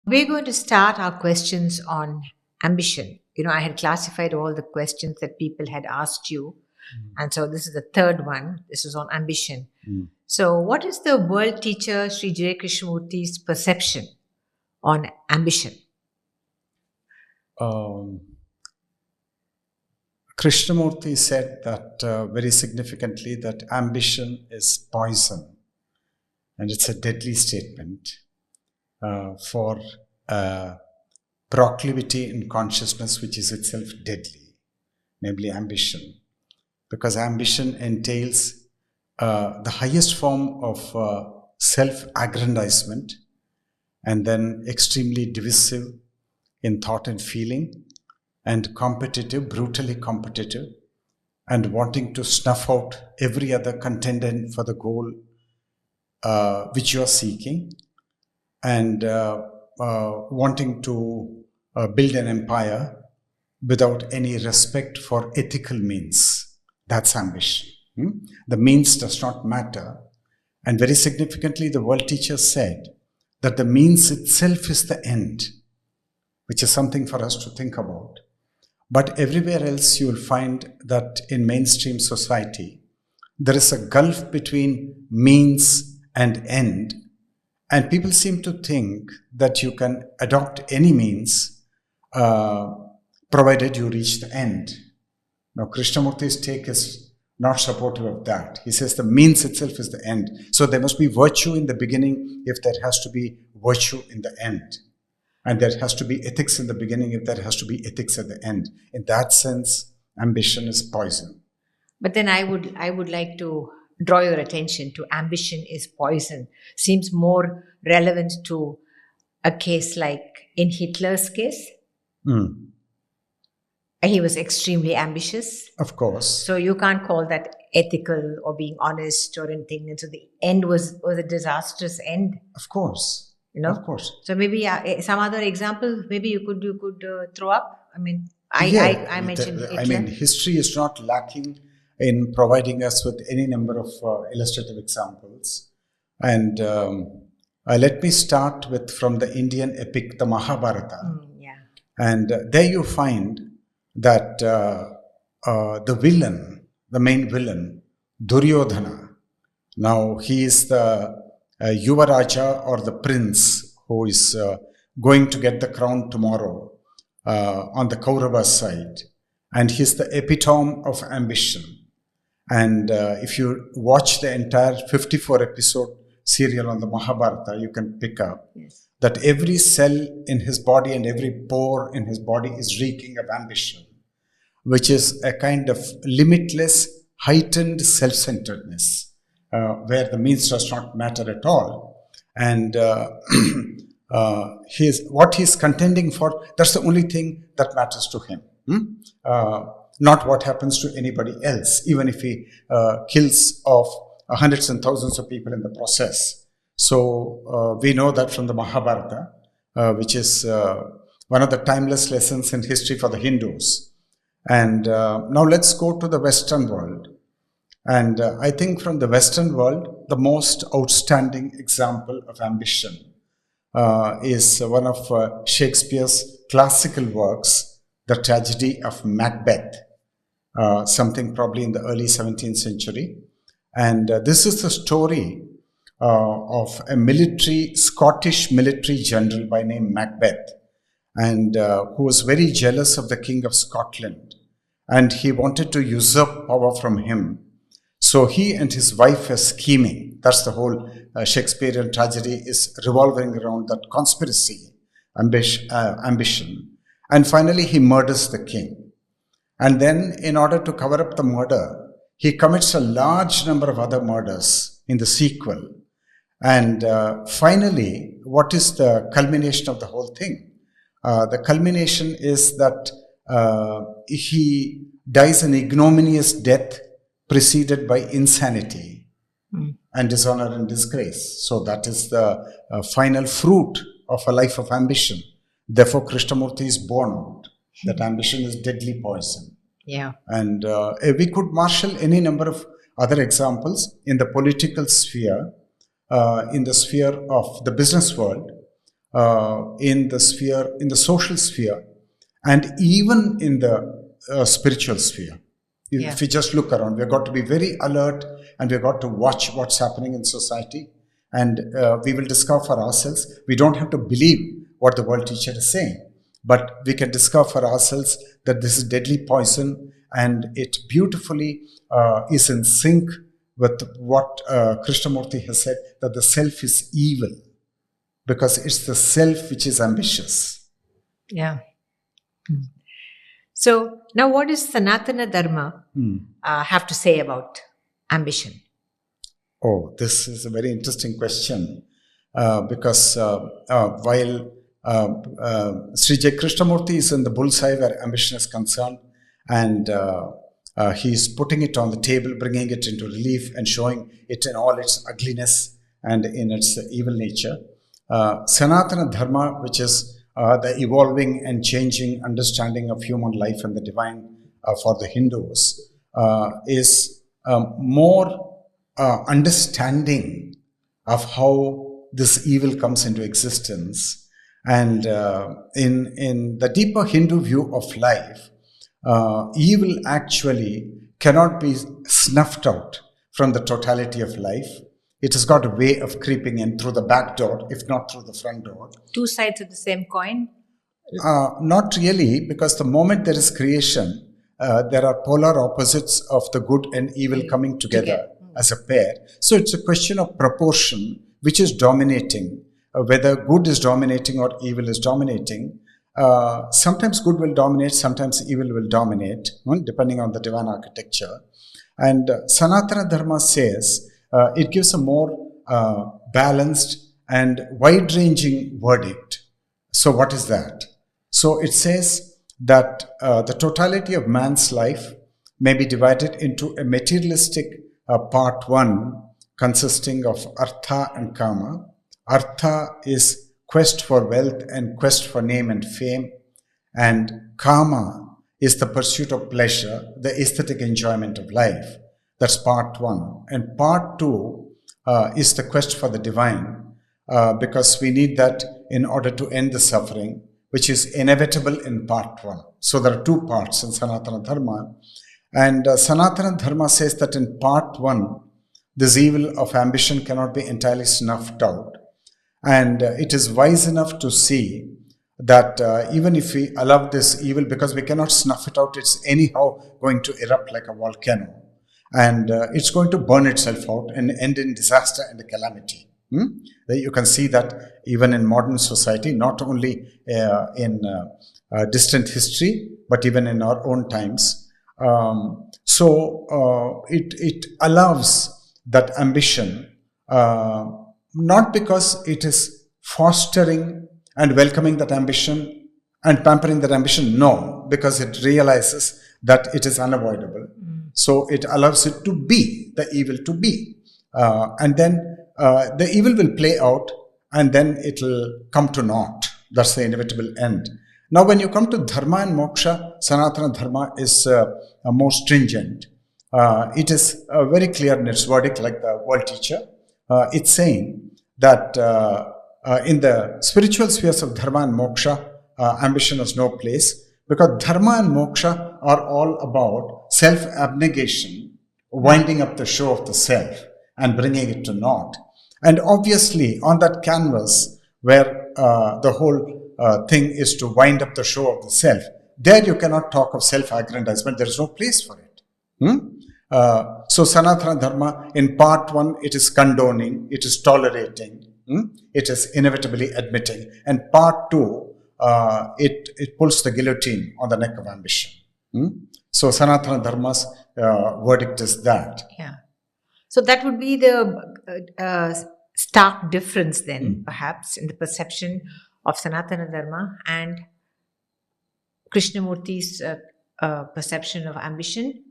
We're going to start our questions on ambition. I had classified all the questions that people had asked you. And so this is the third one. This is on ambition. So, what is the world teacher Sri Krishnamurti's perception on ambition? Krishnamurti said that very significantly that ambition is poison, and it's a deadly statement for proclivity in consciousness, which is itself deadly, namely ambition, because ambition entails the highest form of self-aggrandizement, and then extremely divisive in thought and feeling, and competitive, brutally competitive, and wanting to snuff out every other contender for the goal which you are seeking, and wanting to build an empire without any respect for ethical means. That's ambition. The means does not matter. And very significantly, the world teacher said that the means itself is the end, which is something for us to think about. But everywhere else you will find that in mainstream society, there is a gulf between means and end. And people seem to think that you can adopt any means provided you reach the end. Now, Krishnamurti's take is not supportive of that. He says the means itself is the end. So there must be virtue in the beginning if there has to be virtue in the end. And there has to be ethics in the beginning if there has to be ethics at the end. In that sense, ambition is poison. But then I would like to draw your attention to ambition is poison. Seems more relevant to a case like in Hitler's case. He was extremely ambitious. Of course. So you can't call that ethical or being honest or anything. And so the end was a disastrous end. Of course. Of course. So maybe some other example, maybe you could throw up. I mean, I mentioned Hitler. I mean, history is not lacking in providing us with any number of illustrative examples. And let me start with from the Indian epic, the Mahabharata. And there you find that the villain, the main villain, Duryodhana, now he is the Yuvaraja or the prince who is going to get the crown tomorrow on the Kaurava side. And he's the epitome of ambition. And if you watch the entire 54 episode serial on the Mahabharata, you can pick up that every cell in his body and every pore in his body is reeking of ambition, which is a kind of limitless, heightened self-centeredness, where the means does not matter at all. And what he's contending for, that's the only thing that matters to him. Not what happens to anybody else, even if he kills off hundreds and thousands of people in the process. So we know that from the Mahabharata, which is one of the timeless lessons in history for the Hindus. And now let's go to the Western world. And I think from the Western world, the most outstanding example of ambition is one of Shakespeare's classical works, the tragedy of Macbeth, something probably in the early 17th century. And this is the story of a Scottish military general by name Macbeth, and who was very jealous of the King of Scotland, and he wanted to usurp power from him. So he and his wife were scheming. That's the whole Shakespearean tragedy is revolving around that conspiracy, ambition. And finally, he murders the king. And then, in order to cover up the murder, he commits a large number of other murders in the sequel. And finally, what is the culmination of the whole thing? The culmination is that he dies an ignominious death preceded by insanity and dishonor and disgrace. So that is the final fruit of a life of ambition. Therefore, Krishnamurti is born out that ambition is deadly poison. Yeah. And we could marshal any number of other examples in the political sphere, in the sphere of the business world. in the social sphere, and even in the spiritual sphere. If we just look around, we've got to be very alert, and we've got to watch what's happening in society, and we will discover for ourselves. We don't have to believe what the world teacher is saying, but we can discover for ourselves that this is deadly poison, and it beautifully is in sync with what Krishnamurti has said, that the self is evil, because it's the self which is ambitious. Yeah. So now what does Sanatana Dharma have to say about ambition? Oh, this is a very interesting question, because while Sri Krishnamurti is in the bullseye where ambition is concerned, and he's putting it on the table, bringing it into relief and showing it in all its ugliness and in its evil nature. Sanatana Dharma, which is the evolving and changing understanding of human life and the divine for the Hindus, is more understanding of how this evil comes into existence. And in the deeper Hindu view of life, evil actually cannot be snuffed out from the totality of life. It has got a way of creeping in through the back door, if not through the front door. Two sides of the same coin? Not really, because the moment there is creation, there are polar opposites of the good and evil coming together as a pair. So it's a question of proportion, which is dominating, whether good is dominating or evil is dominating. Sometimes good will dominate, sometimes evil will dominate, depending on the divine architecture. And Sanatana Dharma says it gives a more balanced and wide-ranging verdict. So what is that? So it says that the totality of man's life may be divided into a materialistic part one consisting of artha and kama. Artha is quest for wealth and quest for name and fame, and kama is the pursuit of pleasure, the aesthetic enjoyment of life. That's part one. And part two is the quest for the divine, because we need that in order to end the suffering, which is inevitable in part one. So there are two parts in Sanatana Dharma. And Sanatana Dharma says that in part one, this evil of ambition cannot be entirely snuffed out. And it is wise enough to see that even if we allow this evil, because we cannot snuff it out, it's anyhow going to erupt like a volcano. And it's going to burn itself out and end in disaster and calamity. You can see that even in modern society, not only in distant history, but even in our own times. So it allows that ambition, not because it is fostering and welcoming that ambition and pampering that ambition, no, because it realizes that it is unavoidable. So it allows it to be, the evil to be. And then the evil will play out, and then it will come to naught. That's the inevitable end. Now, when you come to Dharma and Moksha, Sanatana Dharma is more stringent. It is very clear in its verdict, like the world teacher. It's saying that in the spiritual spheres of Dharma and Moksha, ambition has no place, because Dharma and Moksha are all about self-abnegation, winding up the show of the self and bringing it to naught. And obviously, on that canvas where the whole thing is to wind up the show of the self, there you cannot talk of self-aggrandizement. There is no place for it. So Sanatana Dharma, in part one, it is condoning, it is tolerating, it is inevitably admitting. And part two, it pulls the guillotine on the neck of ambition. So Sanatana Dharma's verdict is that. Yeah. So that would be the stark difference then, perhaps, in the perception of Sanatana Dharma and Krishnamurti's perception of ambition.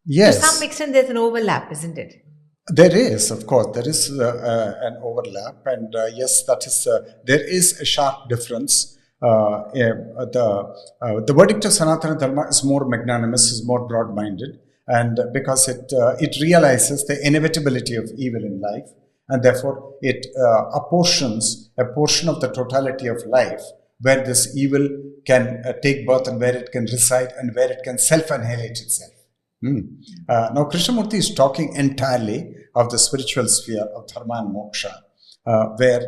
Yes. To some extent, there's an overlap, isn't it? There is, of course, there is an overlap, and yes, that is there is a sharp difference. The verdict of Sanatana Dharma is more magnanimous, is more broad-minded, and because it realizes the inevitability of evil in life, and therefore it apportions a portion of the totality of life where this evil can take birth and where it can reside and where it can self-annihilate itself. Now, Krishnamurti is talking entirely of the spiritual sphere of dharma and moksha, where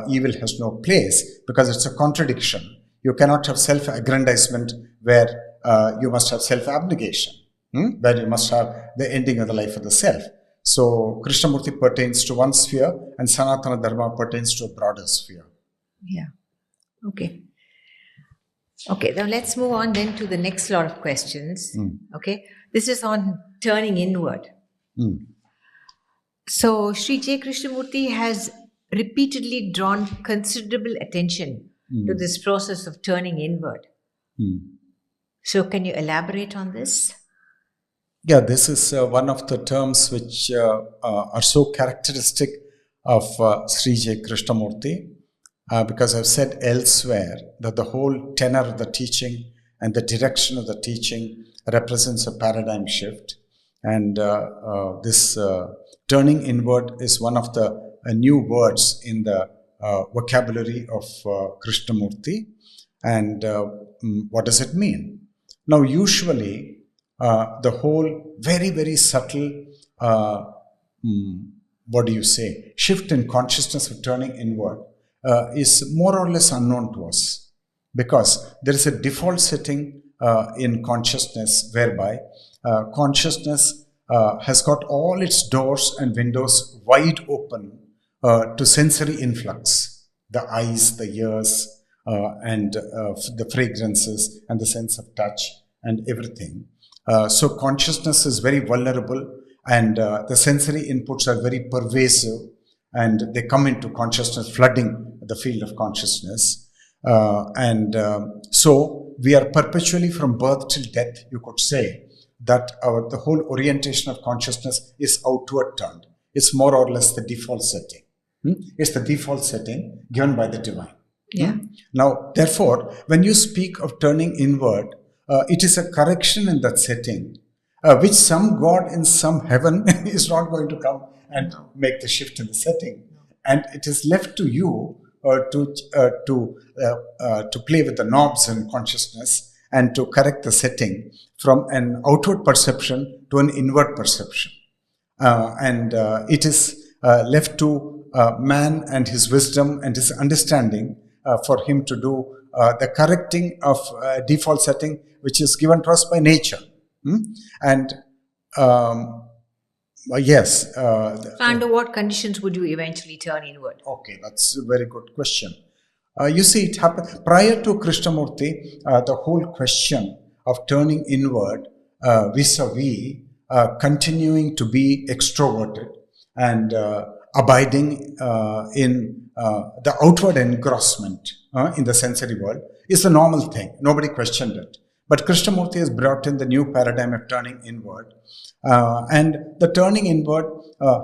evil has no place, because it's a contradiction. You cannot have self-aggrandizement where you must have self-abnegation, where you must have the ending of the life of the self. So, Krishnamurti pertains to one sphere and Sanatana Dharma pertains to a broader sphere. Yeah. Okay. Okay, now let's move on then to the next lot of questions. Okay, this is on turning inward. So, Sri J. Krishnamurti has repeatedly drawn considerable attention to this process of turning inward. So, can you elaborate on this? Yeah, this is one of the terms which are so characteristic of Sri J. Krishnamurti, because I've said elsewhere that the whole tenor of the teaching and the direction of the teaching represents a paradigm shift. And this turning inward is one of the new words in the vocabulary of Krishnamurti. And what does it mean? Now, usually, the whole very, very subtle, shift in consciousness of turning inward is more or less unknown to us, because there is a default setting in consciousness whereby consciousness has got all its doors and windows wide open to sensory influx, the eyes, the ears, and the fragrances and the sense of touch and everything. So consciousness is very vulnerable, and the sensory inputs are very pervasive, and they come into consciousness, flooding the field of consciousness. So we are perpetually, from birth till death, you could say, that the whole orientation of consciousness is outward turned. It's more or less the default setting. It's the default setting given by the divine. Yeah. Now, therefore, when you speak of turning inward, it is a correction in that setting, which some God in some heaven is not going to come and make the shift in the setting. And it is left to you to play with the knobs in consciousness and to correct the setting from an outward perception to an inward perception. It is left to man and his wisdom and his understanding for him to do the correcting of default setting, which is given to us by nature. Yes. So under what conditions would you eventually turn inward? Okay, that's a very good question. You see, it happened prior to Krishnamurti. The whole question of turning inward vis-a-vis continuing to be extroverted and abiding in the outward engrossment in the sensory world is a normal thing. Nobody questioned it. But Krishnamurti has brought in the new paradigm of turning inward. And the turning inward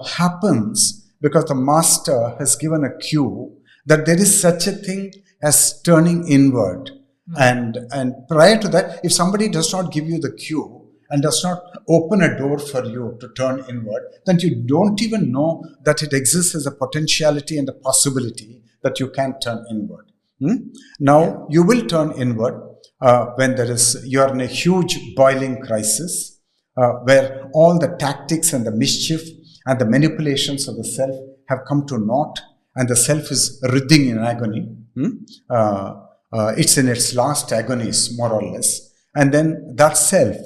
happens because the master has given a cue that there is such a thing as turning inward. And prior to that, if somebody does not give you the cue and does not open a door for you to turn inward, then you don't even know that it exists as a potentiality and a possibility that you can turn inward. Now, you will turn inward when you are in a huge boiling crisis, where all the tactics and the mischief and the manipulations of the self have come to naught, and the self is writhing in agony. It's in its last agonies, more or less. And then that self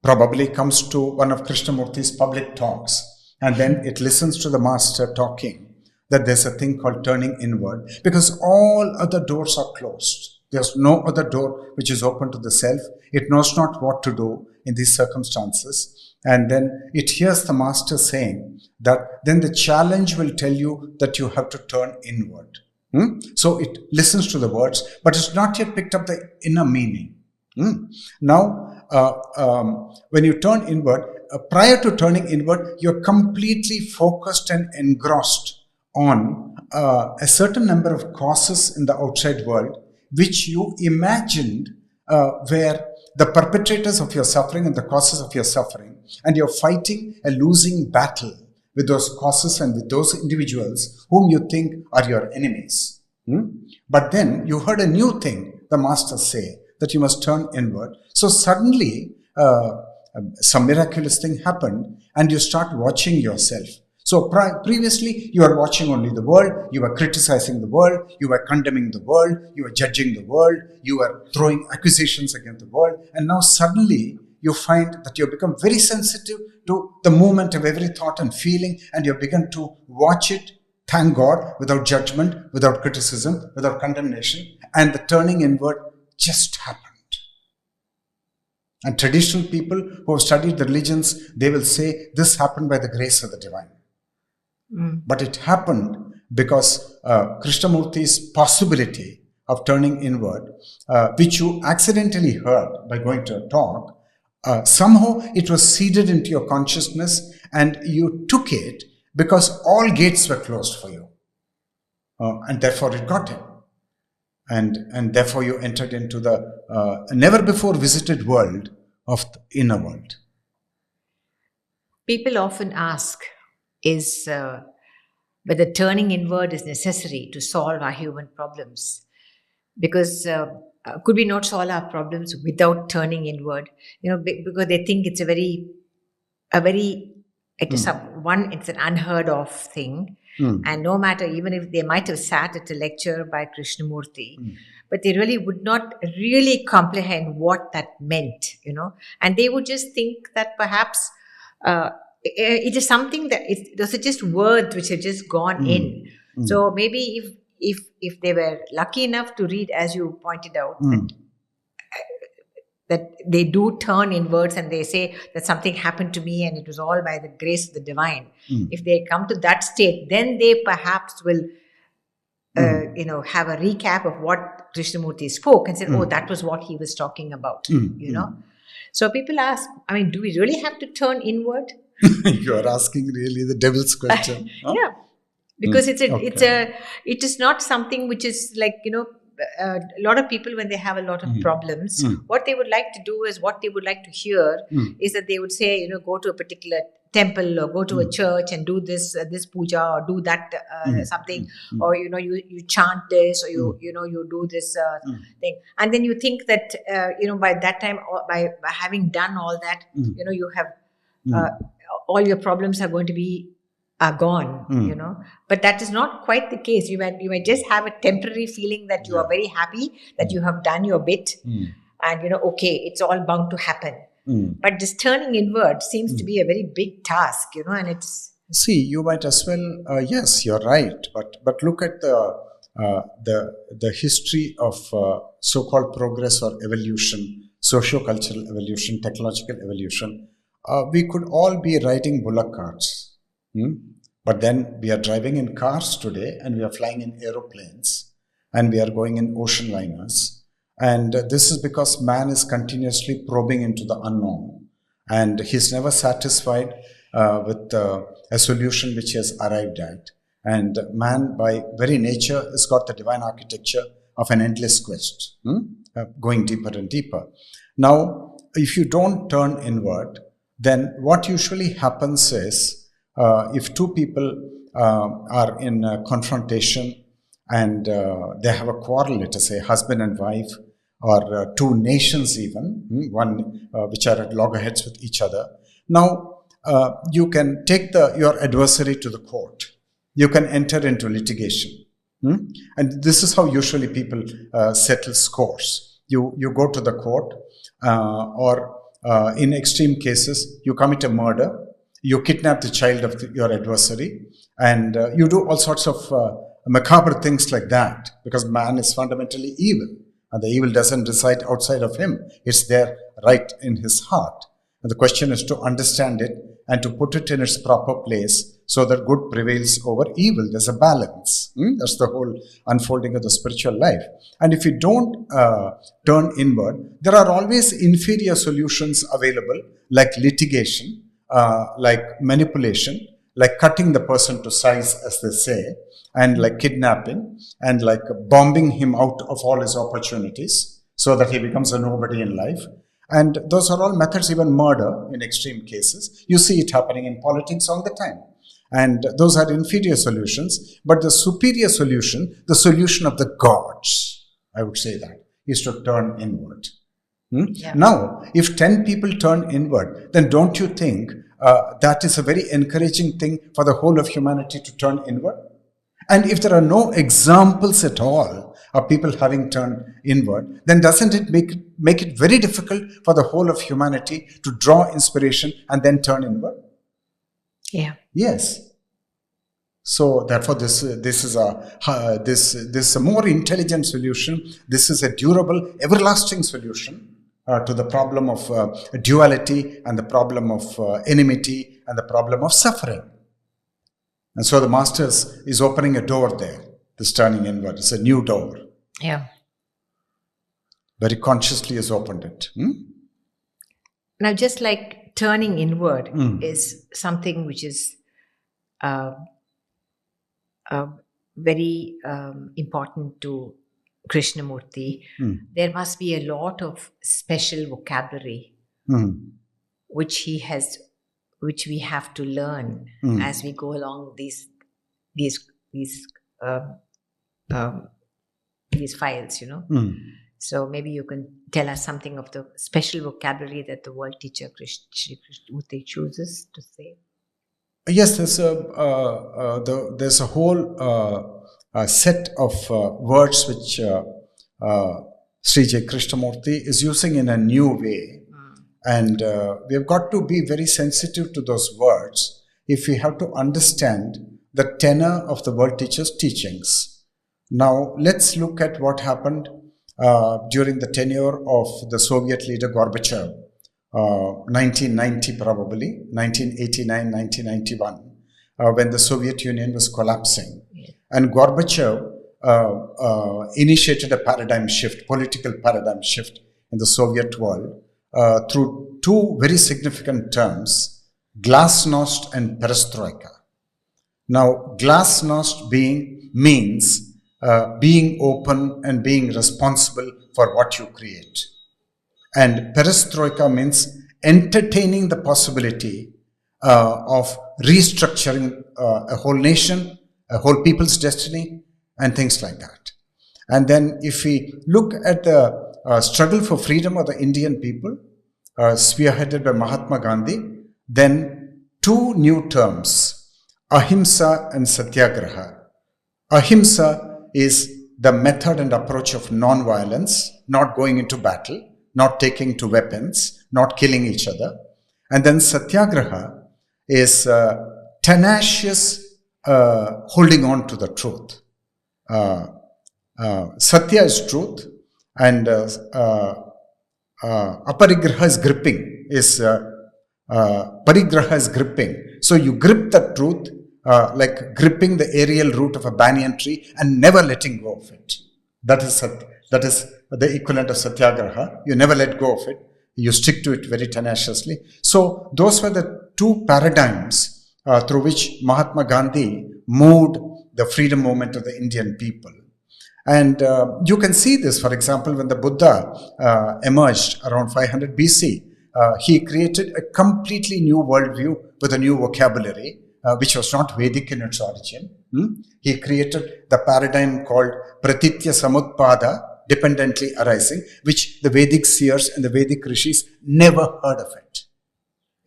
probably comes to one of Krishnamurti's public talks, and then it listens to the master talking that there's a thing called turning inward, because all other doors are closed. There's no other door which is open to the self. It knows not what to do in these circumstances. And then it hears the master saying that then the challenge will tell you that you have to turn inward. So it listens to the words, but it's not yet picked up the inner meaning. Now, when you turn inward, prior to turning inward, you're completely focused and engrossed on a certain number of causes in the outside world, which you imagined were the perpetrators of your suffering and the causes of your suffering, and you're fighting a losing battle with those causes and with those individuals whom you think are your enemies. But then you heard a new thing the masters say, that you must turn inward. So suddenly some miraculous thing happened and you start watching yourself. So previously you were watching only the world, you were criticizing the world, you were condemning the world, you were judging the world, you were throwing accusations against the world, and now suddenly you find that you become very sensitive to the movement of every thought and feeling, and you begin to watch it, thank God, without judgment, without criticism, without condemnation, and the turning inward just happened. And traditional people who have studied the religions, they will say this happened by the grace of the divine. But it happened because Krishnamurti's possibility of turning inward, which you accidentally heard by going to a talk, somehow it was seeded into your consciousness and you took it because all gates were closed for you. And therefore it got in. And therefore you entered into the never before visited world of the inner world. People often ask, is whether turning inward is necessary to solve our human problems. Because could we not solve our problems without turning inward? Because they think it's it's an unheard of thing. And no matter, even if they might have sat at a lecture by Krishnamurti, but they really would not really comprehend what that meant, and they would just think that perhaps it is something that those are just words which have just gone in. So maybe if they were lucky enough to read, as you pointed out, that they do turn inwards and they say that something happened to me and it was all by the grace of the divine. If they come to that state, then they perhaps will have a recap of what Krishnamurti spoke and said, oh, that was what he was talking about. So people ask, do we really have to turn inward? You are asking really the devil's question. Huh? Yeah, because it is not something which is like, a lot of people, when they have a lot of problems, what they would like to do is, what they would like to hear is that they would say, go to a particular temple or go to a church and do this puja or do that something, or you chant this, or you do this thing, and then you think that by that time, by having done all that, you have all your problems are going to be gone, but that is not quite the case. You might just have a temporary feeling that you are very happy that you have done your bit, and okay, it's all bound to happen. But this turning inward seems to be a very big task, and it's... See, you might as well, yes, you're right, but look at the history of so-called progress or evolution, socio-cultural evolution, technological evolution. We could all be riding bullock carts. But then we are driving in cars today, and we are flying in aeroplanes, and we are going in ocean liners. And this is because man is continuously probing into the unknown, and he's never satisfied with a solution which he has arrived at. And man, by very nature, has got the divine architecture of an endless quest, going deeper and deeper. Now, if you don't turn inward, then what usually happens is, if two people are in confrontation and they have a quarrel, let us say husband and wife, or two nations even, one which are at loggerheads with each other. Now, you can take your adversary to the court. You can enter into litigation. And this is how usually people settle scores. You go to the court, or in extreme cases, you commit a murder. You kidnap the child of your adversary, and you do all sorts of macabre things like that, because man is fundamentally evil, and the evil doesn't reside outside of him. It's there right in his heart. And the question is to understand it and to put it in its proper place so that good prevails over evil. There's a balance. That's the whole unfolding of the spiritual life. And if you don't turn inward, there are always inferior solutions available, like litigation, like manipulation, like cutting the person to size, as they say, and like kidnapping, and like bombing him out of all his opportunities so that he becomes a nobody in life. And those are all methods, even murder in extreme cases. You see it happening in politics all the time. And those are inferior solutions. But the superior solution, the solution of the gods, I would say that, is to turn inward. Yeah. Now, if 10 people turn inward, then don't you think that is a very encouraging thing for the whole of humanity to turn inward? And if there are no examples at all of people having turned inward, then doesn't it make it very difficult for the whole of humanity to draw inspiration and then turn inward? Yeah. Yes. So therefore, this is a more intelligent solution. This is a durable, everlasting solution to the problem of duality and the problem of enmity and the problem of suffering. And so the Masters is opening a door there, this turning inward. It's a new door. Yeah. Very consciously has opened it. Now, just like turning inward is something which is very important to Krishnamurti. There must be a lot of special vocabulary which we have to learn as we go along these files, you know. So maybe you can tell us something of the special vocabulary that the world teacher Sri Krishnamurti chooses to say. Yes, there's a whole set of words which Sri Krishnamurti is using in a new way. And we have got to be very sensitive to those words if we have to understand the tenor of the world teacher's teachings. Now, let's look at what happened during the tenure of the Soviet leader Gorbachev, 1990 probably, 1989, 1991, when the Soviet Union was collapsing. Yeah. And Gorbachev initiated a paradigm shift, political paradigm shift in the Soviet world through two very significant terms, glasnost and perestroika. Now, glasnost means being open and being responsible for what you create. And perestroika means entertaining the possibility of restructuring a whole nation, a whole people's destiny, and things like that. And then if we look at the struggle for freedom of the Indian people, spearheaded by Mahatma Gandhi, then two new terms, ahimsa and satyagraha. Ahimsa is the method and approach of non-violence, not going into battle, not taking to weapons, not killing each other. And then satyagraha is tenacious holding on to the truth. Satya is truth, and aparigraha is gripping, parigraha is gripping. So you grip the truth like gripping the aerial root of a banyan tree and never letting go of it. That is the equivalent of satyagraha. You never let go of it. You stick to it very tenaciously. So those were the two paradigms through which Mahatma Gandhi moved the freedom movement of the Indian people. And you can see this, for example, when the Buddha emerged around 500 BC, he created a completely new worldview with a new vocabulary, which was not Vedic in its origin. He created the paradigm called pratitya samutpada, dependently arising, which the Vedic seers and the Vedic rishis never heard of it.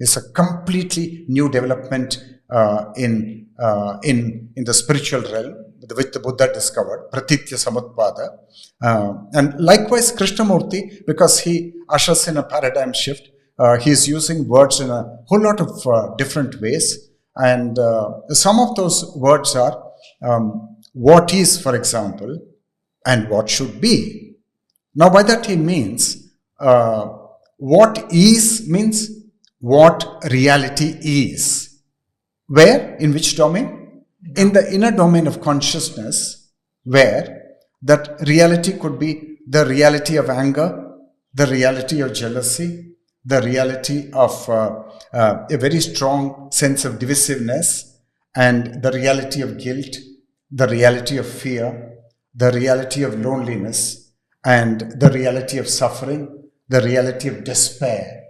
It's a completely new development in the spiritual realm, which the Buddha discovered, pratitya samutpada. And likewise, Krishnamurti, because he ushers in a paradigm shift, he is using words in a whole lot of different ways. And some of those words are what is, for example, and what should be. Now, by that he means what is means what reality is. Where? In which domain? In the inner domain of consciousness, where that reality could be the reality of anger, the reality of jealousy, the reality of a very strong sense of divisiveness, and the reality of guilt, the reality of fear, the reality of loneliness, and the reality of suffering, the reality of despair,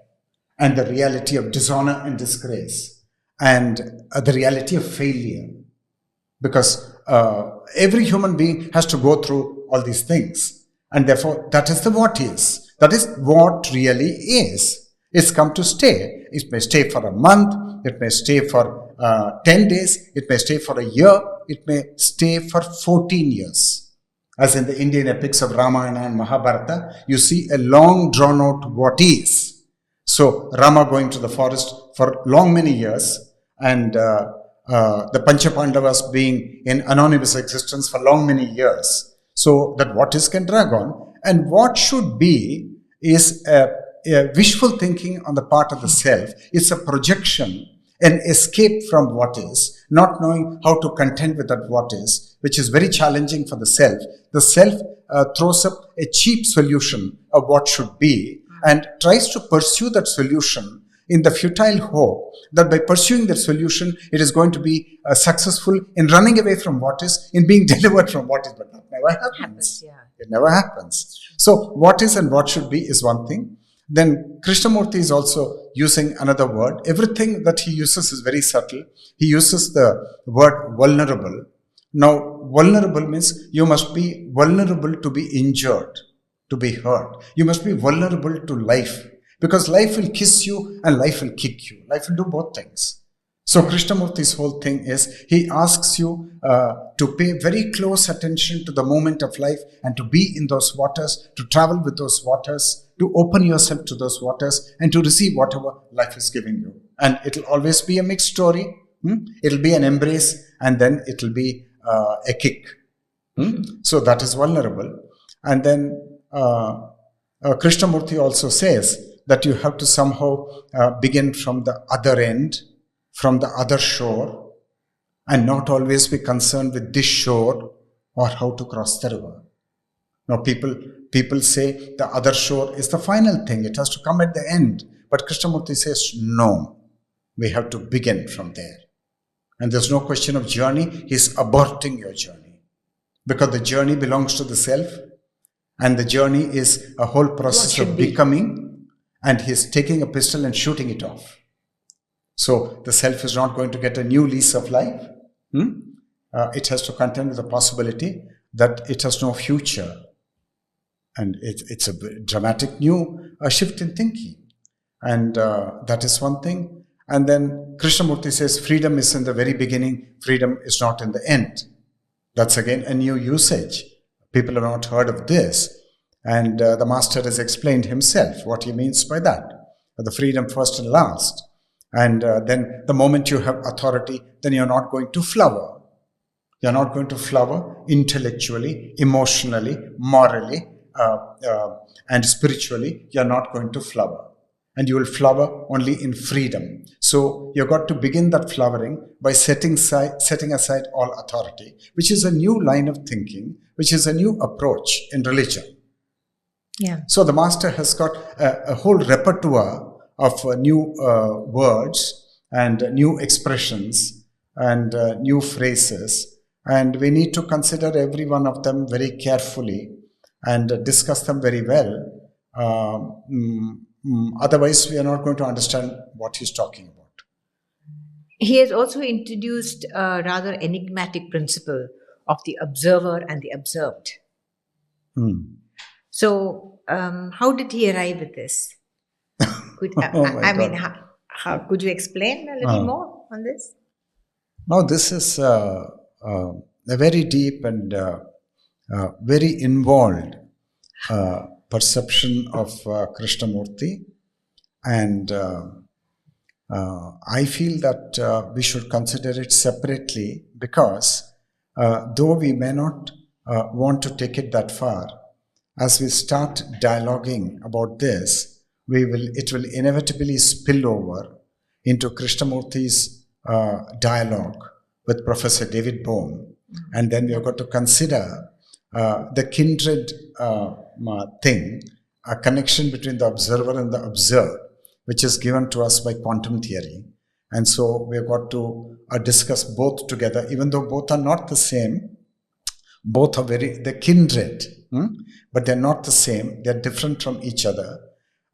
and the reality of dishonor and disgrace, and the reality of failure. Because every human being has to go through all these things. And therefore, that is the what is. That is what really is. It's come to stay. It may stay for a month. It may stay for 10 days. It may stay for a year. It may stay for 14 years. As in the Indian epics of Ramayana and Mahabharata, you see a long drawn out what is. So Rama going to the forest for long many years, and the Pancha-Pandavas being in anonymous existence for long many years. So that what is can drag on. And what should be is a wishful thinking on the part of the self. It's a projection, an escape from what is, not knowing how to contend with that what is, which is very challenging for the self. The self throws up a cheap solution of what should be and tries to pursue that solution in the futile hope that by pursuing that solution, it is going to be successful in running away from what is, in being delivered from what is, but that never happens. It never happens. So what is and what should be is one thing. Then Krishnamurti is also using another word. Everything that he uses is very subtle. He uses the word vulnerable. Now, vulnerable means you must be vulnerable to be injured, to be hurt. You must be vulnerable to life. Because life will kiss you and life will kick you. Life will do both things. So Krishnamurti's whole thing is, he asks you to pay very close attention to the moment of life and to be in those waters, to travel with those waters, to open yourself to those waters and to receive whatever life is giving you. And it'll always be a mixed story. It'll be an embrace and then it'll be a kick. So that is vulnerable. And then Krishnamurti also says that you have to somehow begin from the other end, from the other shore, and not always be concerned with this shore or how to cross the river. Now people say the other shore is the final thing. It has to come at the end. But Krishnamurti says, no, we have to begin from there. And there's no question of journey. He's aborting your journey. Because the journey belongs to the self. And the journey is a whole process of becoming. And he's taking a pistol and shooting it off. So the self is not going to get a new lease of life. It has to contend with the possibility that it has no future. And it's a dramatic new shift in thinking. And that is one thing. And then Krishnamurti says freedom is in the very beginning. Freedom is not in the end. That's again a new usage. People have not heard of this. And the master has explained himself what he means by that. The freedom first and last. And then the moment you have authority, then you're not going to flower. You're not going to flower intellectually, emotionally, morally, and spiritually. You're not going to flower. And you will flower only in freedom. So you've got to begin that flowering by setting aside all authority, which is a new line of thinking, which is a new approach in religion. Yeah. So the master has got a whole repertoire of new words and new expressions and new phrases. And we need to consider every one of them very carefully and discuss them very well. Otherwise, we are not going to understand what he's talking about. He has also introduced a rather enigmatic principle of the observer and the observed. So, how did he arrive at this? Could you explain a little more on this? No, this is a very deep and very involved perception of Krishnamurti, and I feel that we should consider it separately because though we may not want to take it that far, as we start dialoguing about this, it will inevitably spill over into Krishnamurti's dialogue with Professor David Bohm, and then we have got to consider the kindred thing, a connection between the observer and the observed, which is given to us by quantum theory. And so we have got to discuss both together, even though both are not the same. Both are they're kindred, but they're not the same. They're different from each other.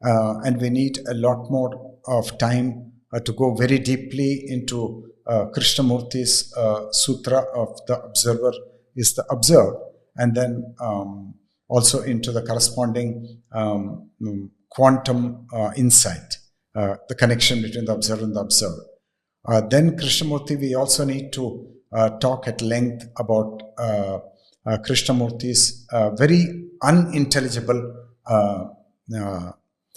And we need a lot more of time to go very deeply into Krishnamurti's Sutra of the observer is the observed, and then also into the corresponding quantum insight, the connection between the observer and the observed. Then Krishnamurti, we also need to talk at length about Krishnamurti's very unintelligible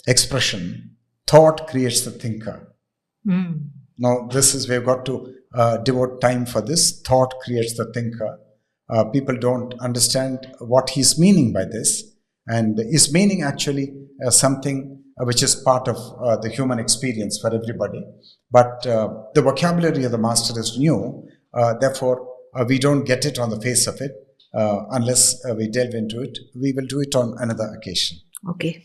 expression, thought creates the thinker. Now, this is, we've got to devote time for this. Thought creates the thinker. People don't understand what he's meaning by this. And his meaning actually something which is part of the human experience for everybody. But the vocabulary of the master is new. Therefore, we don't get it on the face of it unless we delve into it. We will do it on another occasion. Okay.